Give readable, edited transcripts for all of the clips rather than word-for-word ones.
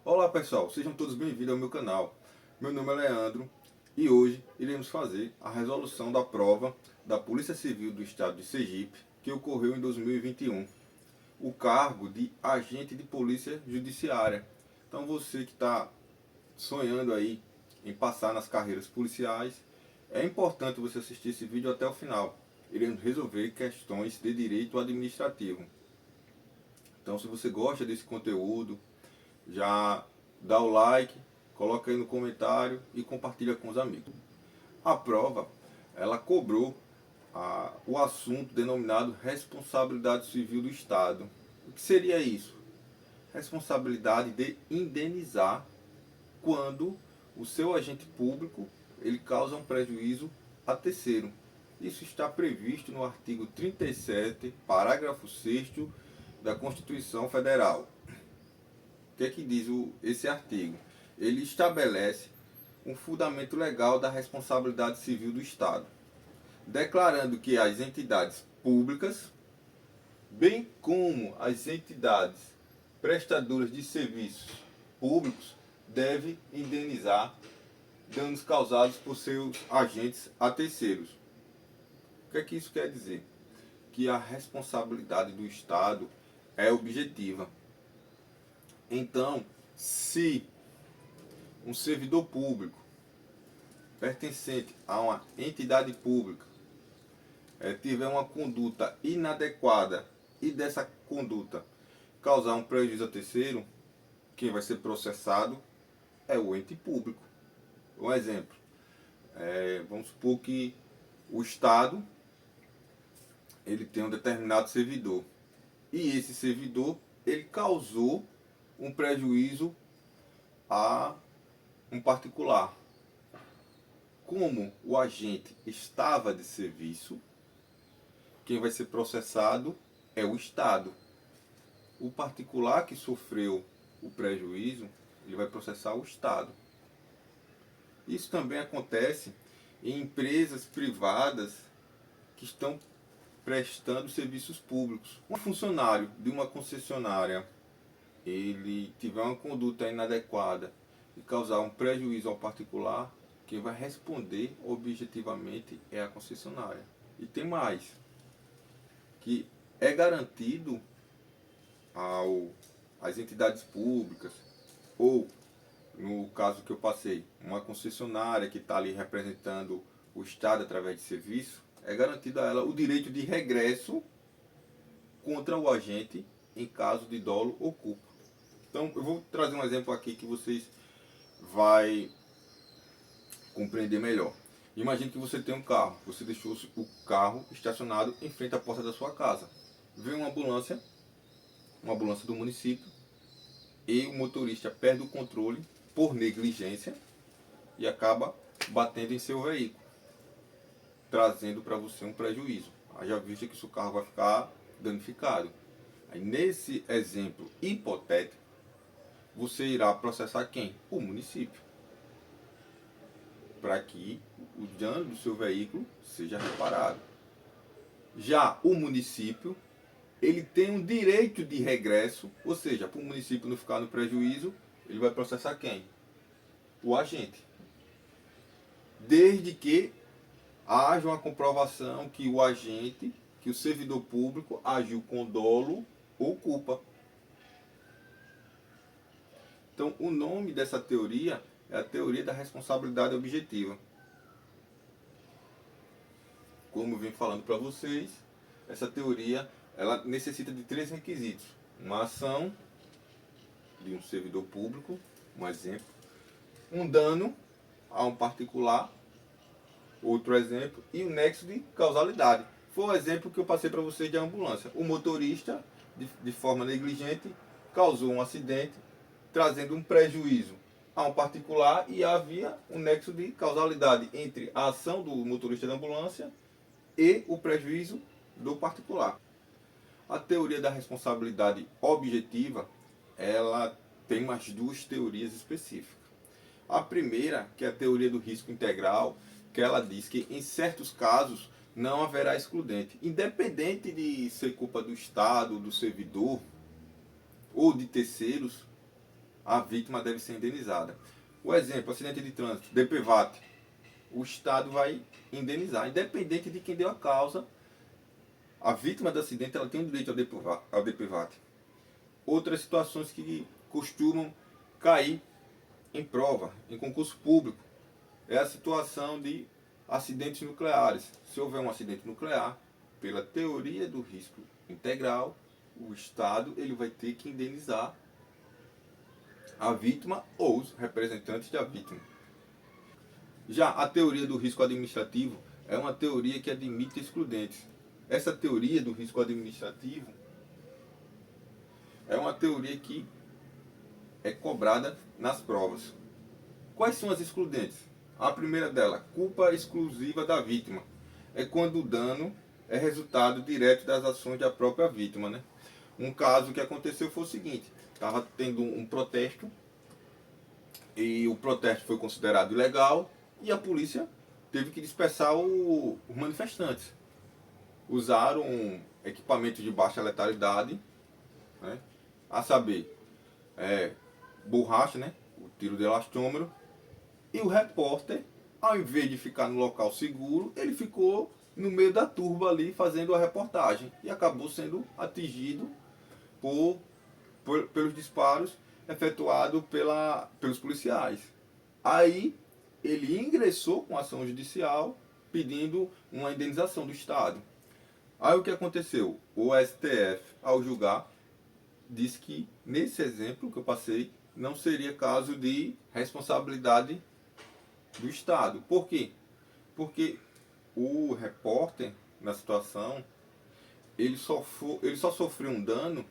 Olá pessoal, sejam todos bem-vindos ao meu canal. Meu nome é Leandro e hoje iremos fazer a resolução da prova da Polícia Civil do Estado de Sergipe que ocorreu em 2021. O cargo de agente de polícia judiciária. Então você que está sonhando aí em passar nas carreiras policiais, é importante você assistir esse vídeo até o final. Iremos resolver questões de direito administrativo. Então se você gosta desse conteúdo, já dá o like, coloca aí no comentário e compartilha com os amigos. A prova, ela cobrou o assunto denominado responsabilidade civil do Estado. O que seria isso? Responsabilidade de indenizar quando o seu agente público ele causa um prejuízo a terceiro. Isso está previsto no artigo 37, parágrafo 6º da Constituição Federal. O que é que diz esse artigo? Ele estabelece um fundamento legal da responsabilidade civil do Estado, declarando que as entidades públicas, bem como as entidades prestadoras de serviços públicos, devem indenizar danos causados por seus agentes a terceiros. O que é que isso quer dizer? Que a responsabilidade do Estado é objetiva. Então, se um servidor público pertencente a uma entidade pública tiver uma conduta inadequada e dessa conduta causar um prejuízo a terceiro, quem vai ser processado é o ente público. Um exemplo, vamos supor que o Estado ele tem um determinado servidor e esse servidor ele causou um prejuízo a um particular. Como o agente estava de serviço, quem vai ser processado é o Estado. O particular que sofreu o prejuízo, ele vai processar o Estado. Isso também acontece em empresas privadas que estão prestando serviços públicos. Um funcionário de uma concessionária ele tiver uma conduta inadequada e causar um prejuízo ao particular, quem vai responder objetivamente é a concessionária. E tem mais, que é garantido às entidades públicas, ou no caso que eu passei, uma concessionária que está ali representando o Estado através de serviço, é garantido a ela o direito de regresso contra o agente em caso de dolo ou culpa. Então eu vou trazer um exemplo aqui que vocês vão compreender melhor. Imagine que você tem um carro, você deixou o carro estacionado em frente à porta da sua casa. Vem uma ambulância do município, e o motorista perde o controle por negligência e acaba batendo em seu veículo, trazendo para você um prejuízo. Já visto que seu carro vai ficar danificado. Aí, nesse exemplo hipotético, você irá processar quem? O município, para que o dano do seu veículo seja reparado. Já o município, ele tem um direito de regresso, ou seja, para o município não ficar no prejuízo, ele vai processar quem? O agente. Desde que haja uma comprovação que o agente, que o servidor público agiu com dolo ou culpa. Então, o nome dessa teoria é a teoria da responsabilidade objetiva. Como eu vim falando para vocês, essa teoria ela necessita de 3 requisitos. Uma ação de um servidor público, um exemplo. Um dano a um particular, outro exemplo. E o nexo de causalidade. Foi o exemplo que eu passei para vocês de ambulância. O motorista, de forma negligente, causou um acidente, trazendo um prejuízo a um particular, e havia um nexo de causalidade entre a ação do motorista da ambulância e o prejuízo do particular. A teoria da responsabilidade objetiva, ela tem mais 2 teorias específicas. A primeira, que é a teoria do risco integral, que ela diz que em certos casos não haverá excludente. Independente de ser culpa do Estado, do servidor ou de terceiros, a vítima deve ser indenizada. O exemplo, acidente de trânsito, DPVAT, o Estado vai indenizar, independente de quem deu a causa. A vítima do acidente ela tem o direito ao DPVAT. Outras situações que costumam cair em prova, em concurso público, é a situação de acidentes nucleares. Se houver um acidente nuclear, pela teoria do risco integral, o Estado ele vai ter que indenizar a vítima ou os representantes da vítima. Já a teoria do risco administrativo é uma teoria que admite excludentes. Essa teoria do risco administrativo é uma teoria que é cobrada nas provas. Quais são as excludentes? A primeira dela, culpa exclusiva da vítima. É quando o dano é resultado direto das ações da própria vítima, né? Um caso que aconteceu foi o seguinte: estava tendo um protesto e o protesto foi considerado ilegal e a polícia teve que dispersar os manifestantes. Usaram equipamentos de baixa letalidade, né? A saber, borracha, né? O tiro de elastômero. E o repórter, ao invés de ficar no local seguro, ele ficou no meio da turba ali fazendo a reportagem e acabou sendo atingido pelos disparos efetuados pelos policiais. Aí ele ingressou com ação judicial pedindo uma indenização do Estado. Aí o que aconteceu? O STF, ao julgar, disse que nesse exemplo que eu passei não seria caso de responsabilidade do Estado. Por quê? Porque o repórter, na situação, ele só sofreu um dano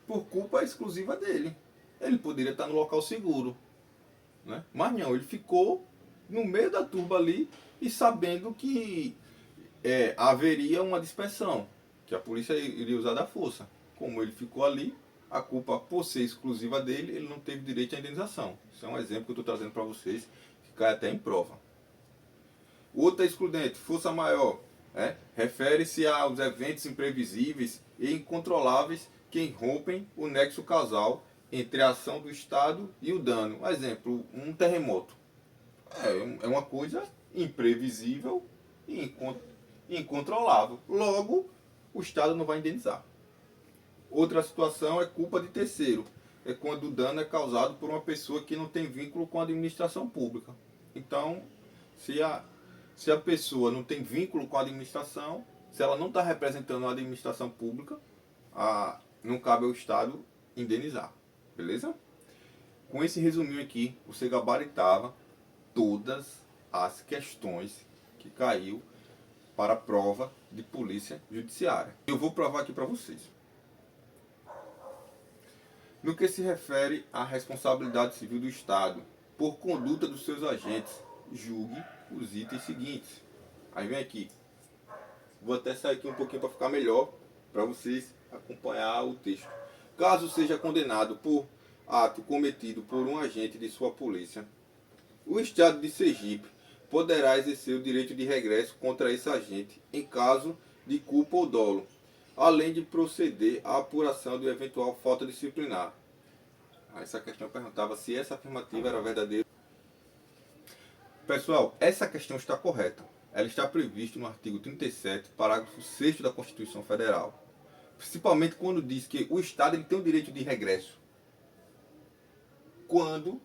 por culpa exclusiva dele. Ele poderia estar no local seguro, né? Mas não, ele ficou no meio da turba ali e sabendo que haveria uma dispersão, que a polícia iria usar da força. Como ele ficou ali, a culpa por ser exclusiva dele, ele não teve direito à indenização. Isso é um exemplo que eu estou trazendo para vocês, que cai até em prova. Outra excludente, força maior, refere-se aos eventos imprevisíveis e incontroláveis que rompem o nexo causal entre a ação do Estado e o dano. Exemplo, um terremoto. É uma coisa imprevisível e incontrolável. Logo, o Estado não vai indenizar. Outra situação é culpa de terceiro. É quando o dano é causado por uma pessoa que não tem vínculo com a administração pública. Então, se a pessoa não tem vínculo com a administração, se ela não está representando a administração pública, não cabe ao Estado indenizar. Beleza? Com esse resuminho aqui, você gabaritava todas as questões que caiu para a prova de polícia judiciária. Eu vou provar aqui para vocês. No que se refere à responsabilidade civil do Estado por conduta dos seus agentes, julgue os itens seguintes. Aí vem aqui. Vou até sair aqui um pouquinho para ficar melhor, para vocês acompanhar o texto. Caso seja condenado por ato cometido por um agente de sua polícia, o Estado de Sergipe poderá exercer o direito de regresso contra esse agente em caso de culpa ou dolo, além de proceder à apuração de eventual falta disciplinar. Essa questão perguntava se essa afirmativa era verdadeira. Pessoal, essa questão está correta. Ela está prevista no artigo 37, parágrafo 6º da Constituição Federal. Principalmente quando diz que o Estado ele tem o direito de regresso. Quando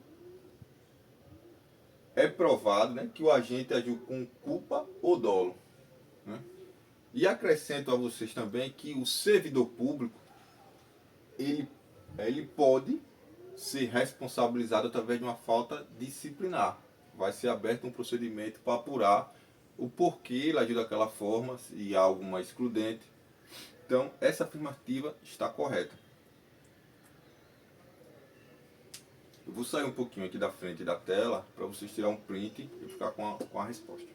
é provado, né, que o agente agiu com culpa ou dolo, né? E acrescento a vocês também que o servidor público ele pode ser responsabilizado através de uma falta disciplinar. Vai ser aberto um procedimento para apurar o porquê ele agiu daquela forma, se há alguma excludente. Então, essa afirmativa está correta. Eu vou sair um pouquinho aqui da frente da tela para vocês tirar um print e ficar com a resposta.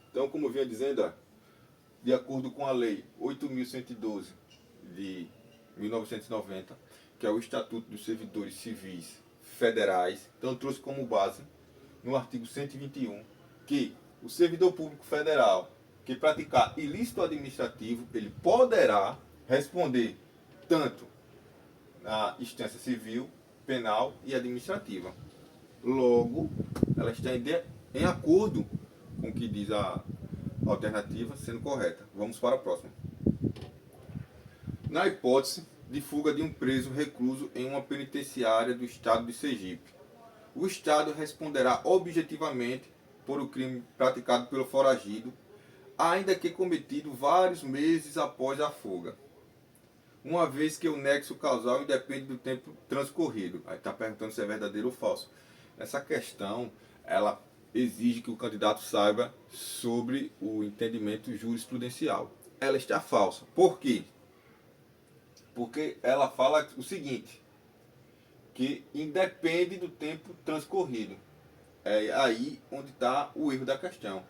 Então, como eu vinha dizendo, de acordo com a Lei 8.112 de 1990, que é o Estatuto dos Servidores Civis Federais, então trouxe como base no artigo 121 que o servidor público federal que praticar ilícito administrativo, ele poderá responder tanto na instância civil, penal e administrativa. Logo, ela está em acordo com o que diz a alternativa, sendo correta. Vamos para a próxima. Na hipótese de fuga de um preso recluso em uma penitenciária do estado de Sergipe, o Estado responderá objetivamente por o crime praticado pelo foragido, ainda que cometido vários meses após a fuga, uma vez que o nexo causal independe do tempo transcorrido. Aí está perguntando se é verdadeiro ou falso. Essa questão, ela exige que o candidato saiba sobre o entendimento jurisprudencial. Ela está falsa. Por quê? Porque ela fala o seguinte, que independe do tempo transcorrido. É aí onde está o erro da questão.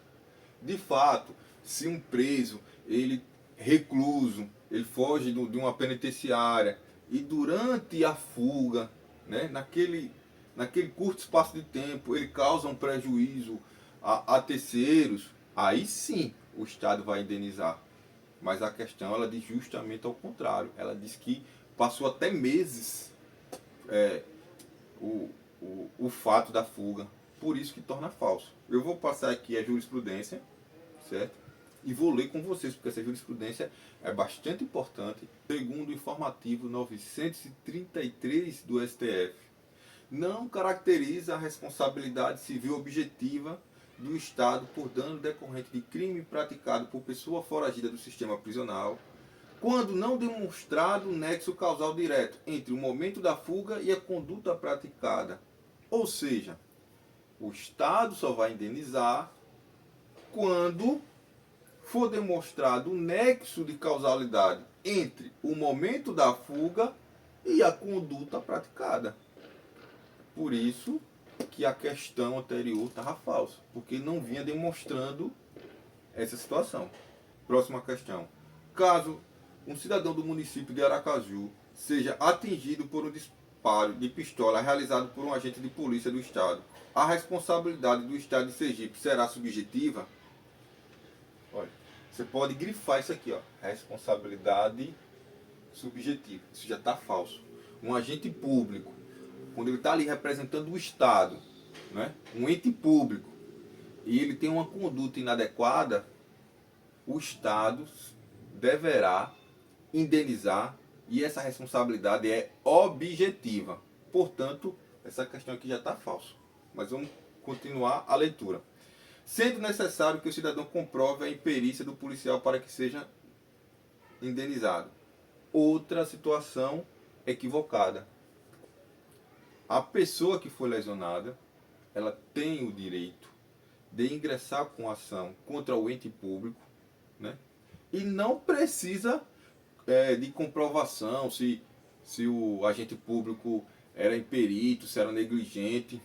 De fato, se um preso, ele recluso, ele foge de uma penitenciária e durante a fuga, né, naquele curto espaço de tempo, ele causa um prejuízo a terceiros, aí sim o Estado vai indenizar. Mas a questão, ela diz justamente ao contrário. Ela diz que passou até meses o fato da fuga. Por isso que torna falso. Eu vou passar aqui a jurisprudência, certo? E vou ler com vocês, porque essa jurisprudência é bastante importante. Segundo o informativo 933 do STF, não caracteriza a responsabilidade civil objetiva do Estado por dano decorrente de crime praticado por pessoa foragida do sistema prisional, quando não demonstrado o nexo causal direto entre o momento da fuga e a conduta praticada. Ou seja, o Estado só vai indenizar quando for demonstrado o nexo de causalidade entre o momento da fuga e a conduta praticada. Por isso que a questão anterior estava falsa, porque não vinha demonstrando essa situação. Próxima questão. Caso um cidadão do município de Aracaju seja atingido por um disparo de pistola realizado por um agente de polícia do Estado, a responsabilidade do Estado de Sergipe será subjetiva? Olha, você pode grifar isso aqui, ó, responsabilidade subjetiva. Isso já está falso. Um agente público, quando ele está ali representando o Estado, né, um ente público, e ele tem uma conduta inadequada, o Estado deverá indenizar, e essa responsabilidade é objetiva. Portanto, essa questão aqui já está falsa. Mas vamos continuar a leitura. Sendo necessário que o cidadão comprove a imperícia do policial para que seja indenizado. Outra situação equivocada. A pessoa que foi lesionada, ela tem o direito de ingressar com ação contra o ente público, né? E não precisa de comprovação se o agente público era imperito, se era negligente.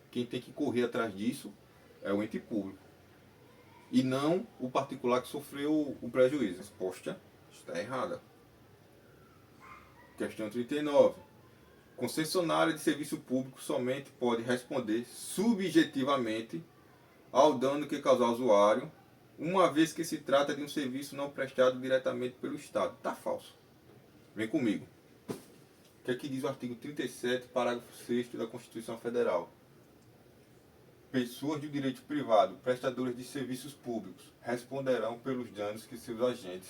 Quem tem que correr atrás disso é o ente público e não o particular que sofreu o prejuízo. A resposta está errada. Questão 39. Concessionária de serviço público somente pode responder subjetivamente ao dano que causar ao usuário, uma vez que se trata de um serviço não prestado diretamente pelo Estado. Está falso. Vem comigo. O que é que diz o artigo 37, parágrafo 6º da Constituição Federal? Pessoas de direito privado, prestadores de serviços públicos, responderão pelos danos que seus agentes,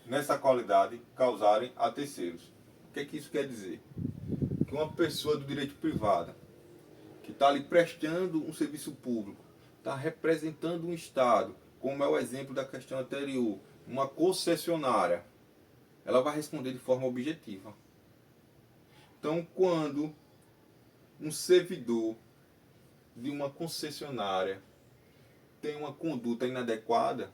nessa qualidade, causarem a terceiros. O que é que isso quer dizer? Que uma pessoa do direito privado, que está ali prestando um serviço público, está representando um Estado, como é o exemplo da questão anterior, uma concessionária, ela vai responder de forma objetiva. Então, quando um servidor de uma concessionária tem uma conduta inadequada,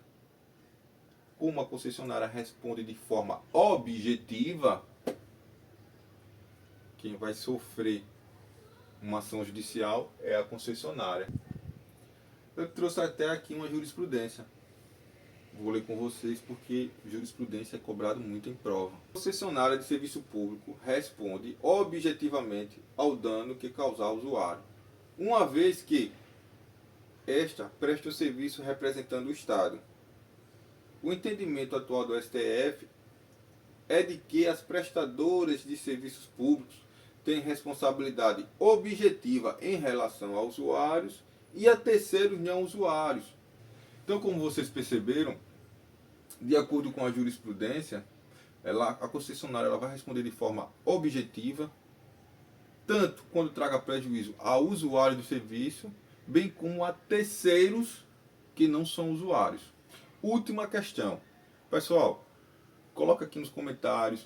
como a concessionária responde de forma objetiva, quem vai sofrer uma ação judicial é a concessionária. Eu trouxe até aqui uma jurisprudência. Vou ler com vocês porque jurisprudência é cobrado muito em prova. A concessionária de serviço público responde objetivamente ao dano que causar ao usuário, uma vez que esta presta o serviço representando o Estado. O entendimento atual do STF é de que as prestadoras de serviços públicos têm responsabilidade objetiva em relação a usuários e a terceiros não usuários. Então, como vocês perceberam, de acordo com a jurisprudência, a concessionária ela vai responder de forma objetiva, tanto quando traga prejuízo ao usuário do serviço, bem como a terceiros que não são usuários. Última questão. Pessoal, coloca aqui nos comentários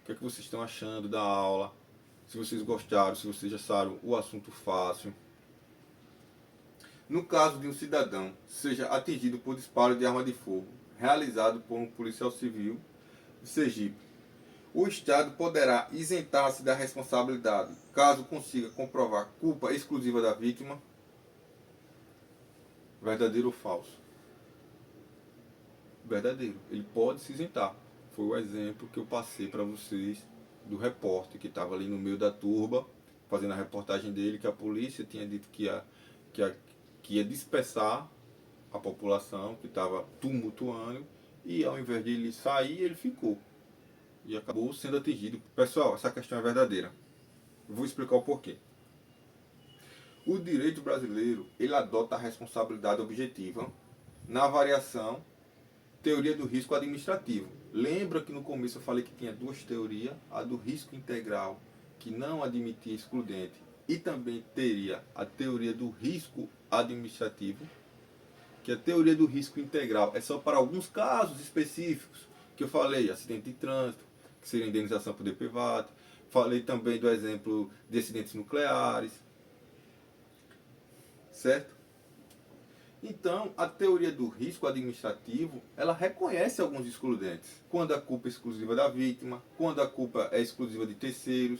o que é que vocês estão achando da aula, se vocês gostaram, se vocês acharam o assunto fácil. No caso de um cidadão seja atingido por disparo de arma de fogo realizado por um policial civil de Sergipe, o Estado poderá isentar-se da responsabilidade caso consiga comprovar culpa exclusiva da vítima. Verdadeiro ou falso? Verdadeiro. Ele pode se isentar. Foi o exemplo que eu passei para vocês do repórter que estava ali no meio da turba, fazendo a reportagem dele, que a polícia tinha dito que ia dispersar a população que estava tumultuando, e ao invés de ele sair, ele ficou. E acabou sendo atingido. Pessoal, essa questão é verdadeira. Vou explicar o porquê. O direito brasileiro, ele adota a responsabilidade objetiva na variação teoria do risco administrativo. Lembra que no começo eu falei que tinha duas teorias, a do risco integral, que não admitia excludente, e também teria a teoria do risco administrativo, que a teoria do risco integral é só para alguns casos específicos, que eu falei, acidente de trânsito, que seria indenização por DPVAT, falei também do exemplo de acidentes nucleares, certo? Então, a teoria do risco administrativo, ela reconhece alguns excludentes. Quando a culpa é exclusiva da vítima, quando a culpa é exclusiva de terceiros,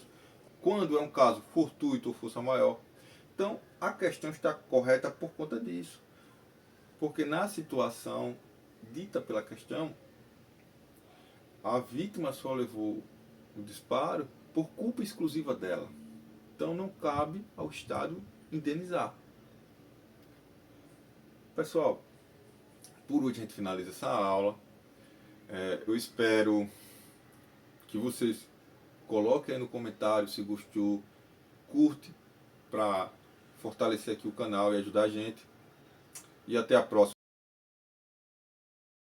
quando é um caso fortuito ou força maior. Então, a questão está correta por conta disso. Porque na situação dita pela questão, a vítima só levou o disparo por culpa exclusiva dela. Então, não cabe ao Estado indenizar. Pessoal, por hoje a gente finaliza essa aula. Eu espero que vocês coloquem aí no comentário se gostou, curte para fortalecer aqui o canal e ajudar a gente. E até a próxima.